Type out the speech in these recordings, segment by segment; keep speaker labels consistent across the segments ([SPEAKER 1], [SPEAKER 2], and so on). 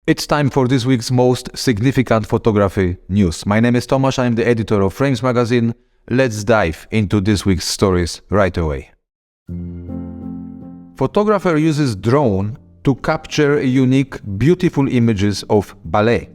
[SPEAKER 1] It's time for this week's most significant photography news. My name is Tomasz, I'm the editor of Frames magazine. Let's dive into this week's stories right away. Photographer uses drone to capture unique, beautiful images of ballet.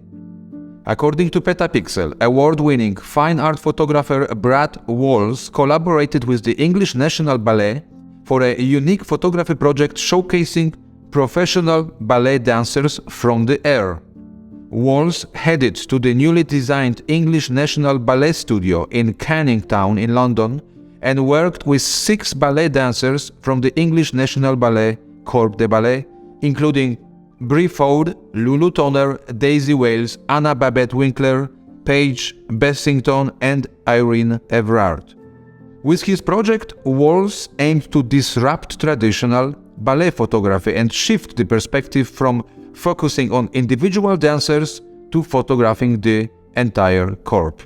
[SPEAKER 1] According to Petapixel, award-winning fine art photographer Brad Walls collaborated with the English National Ballet for a unique photography project showcasing professional ballet dancers from the air. Walls headed to the newly designed English National Ballet Studio in Canning Town in London and worked with 6 ballet dancers from the English National Ballet Corps de Ballet, including Brie Fode, Lulu Toner, Daisy Wales, Anna Babette Winkler, Paige Bessington and Irene Everard. With his project, Walls aimed to disrupt traditional ballet photography and shift the perspective from focusing on individual dancers to photographing the entire corps.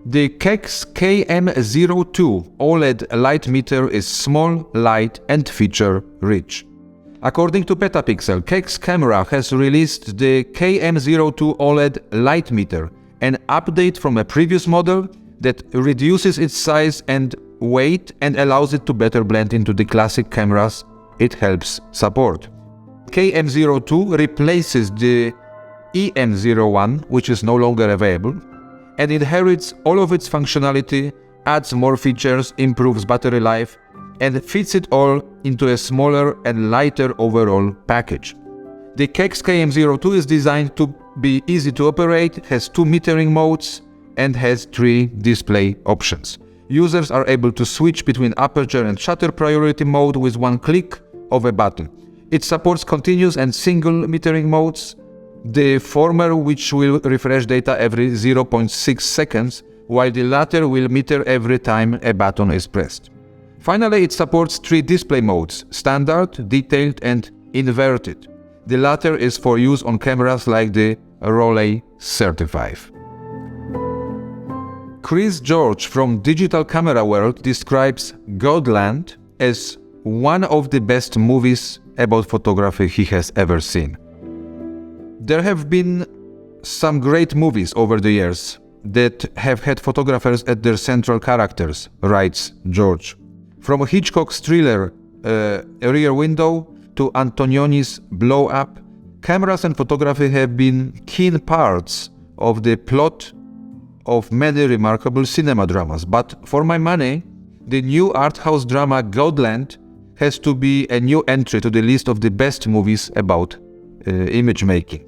[SPEAKER 1] The Keks KM02 OLED light meter is small, light and feature-rich. According to Petapixel, Keks camera has released the KM02 OLED light meter, an update from a previous model that reduces its size and weight and allows it to better blend into the classic cameras it helps support. KM02 replaces the EM01, which is no longer available, and inherits all of its functionality, adds more features, improves battery life, and fits it all into a smaller and lighter overall package. The Keks KM02 is designed to be easy to operate, has 2 metering modes, and has 3 display options. Users are able to switch between aperture and shutter priority mode with one click of a button. It supports continuous and single metering modes, the former which will refresh data every 0.6 seconds, while the latter will meter every time a button is pressed. Finally, it supports 3 display modes: standard, detailed and inverted. The latter is for use on cameras like the Rolei 35. Chris George from Digital Camera World describes Godland as one of the best movies about photography he has ever seen. There have been some great movies over the years that have had photographers as their central characters, writes George. From Hitchcock's thriller Rear Window to Antonioni's Blow Up, cameras and photography have been key parts of the plot of many remarkable cinema dramas. But for my money, the new art house drama Godland has to be a new entry to the list of the best movies about image making.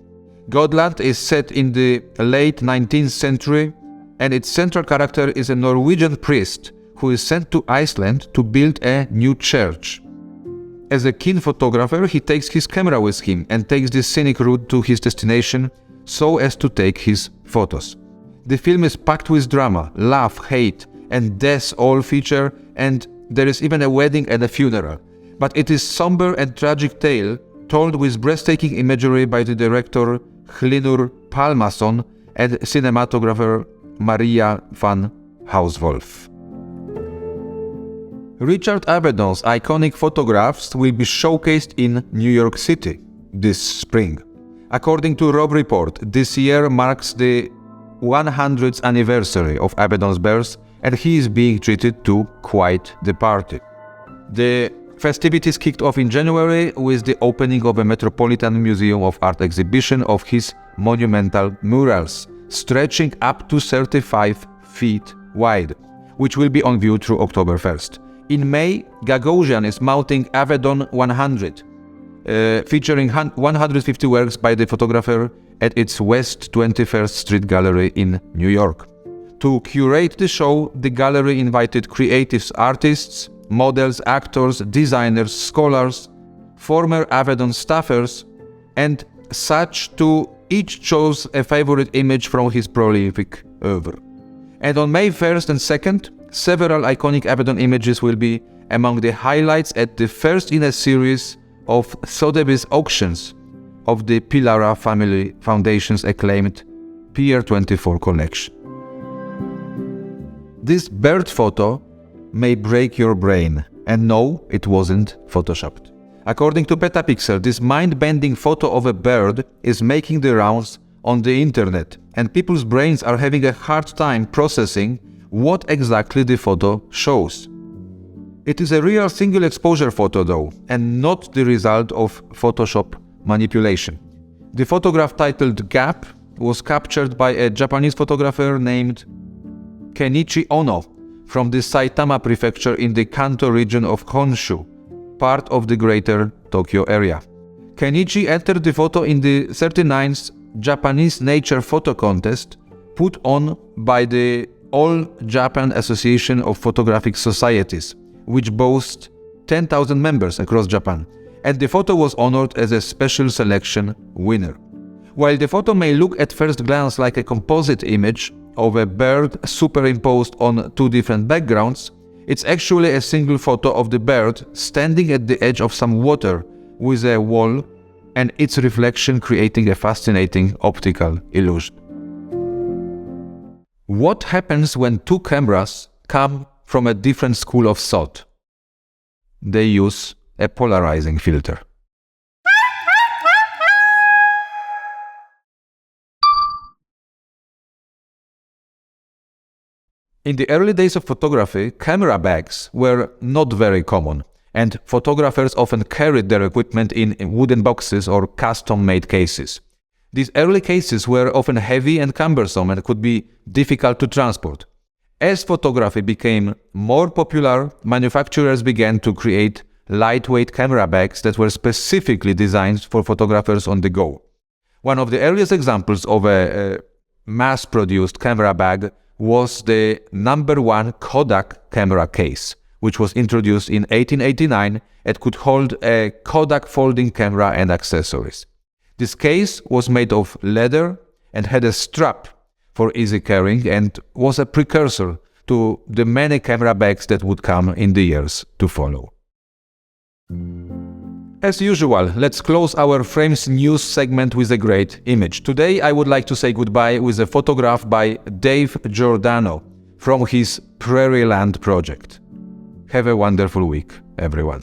[SPEAKER 1] Godland is set in the late 19th century, and its central character is a Norwegian priest who is sent to Iceland to build a new church. As a keen photographer, he takes his camera with him and takes the scenic route to his destination so as to take his photos. The film is packed with drama, love, hate, and death all feature, and there is even a wedding and a funeral. But it is somber and tragic tale told with breathtaking imagery by the director Hlynur Pálmason and cinematographer Maria van Hauswolf. Richard Avedon's iconic photographs will be showcased in New York City this spring. According to Rob Report, this year marks the 100th anniversary of Avedon's birth, and he is being treated to quite the party. The festivities kicked off in January with the opening of a Metropolitan Museum of Art exhibition of his monumental murals, stretching up to 35 feet wide, which will be on view through October 1st. In May, Gagosian is mounting Avedon 100, featuring 150 works by the photographer at its West 21st Street Gallery in New York. To curate the show, the gallery invited creative artists, models, actors, designers, scholars, former Avedon staffers, and such to each chose a favorite image from his prolific oeuvre. And on May 1st and 2nd, several iconic Avedon images will be among the highlights at the first in a series of Sotheby's auctions of the Pilara Family Foundation's acclaimed Pier 24 collection. This bird photo may break your brain, and no, it wasn't photoshopped. According to Petapixel, this mind-bending photo of a bird is making the rounds on the internet, and people's brains are having a hard time processing what exactly the photo shows. It is a real single exposure photo though, and not the result of Photoshop manipulation. The photograph titled Gap was captured by a Japanese photographer named Kenichi Ono from the Saitama prefecture in the Kanto region of Honshu, part of the greater Tokyo area. Kenichi entered the photo in the 39th Japanese Nature Photo Contest put on by the All Japan Association of Photographic Societies, which boasts 10,000 members across Japan, and the photo was honored as a special selection winner. While the photo may look at first glance like a composite image of a bird superimposed on two different backgrounds, it's actually a single photo of the bird standing at the edge of some water with a wall and its reflection creating a fascinating optical illusion. What happens when two cameras come from a different school of thought? They use a polarizing filter. In the early days of photography, camera bags were not very common, and photographers often carried their equipment in wooden boxes or custom-made cases. These early cases were often heavy and cumbersome and could be difficult to transport. As photography became more popular, manufacturers began to create lightweight camera bags that were specifically designed for photographers on the go. One of the earliest examples of a mass-produced camera bag was the #1 Kodak camera case, which was introduced in 1889 and could hold a Kodak folding camera and accessories. This case was made of leather and had a strap for easy carrying and was a precursor to the many camera bags that would come in the years to follow. As usual, let's close our Frames news segment with a great image. Today I would like to say goodbye with a photograph by Dave Giordano from his Prairie Land project. Have a wonderful week, everyone.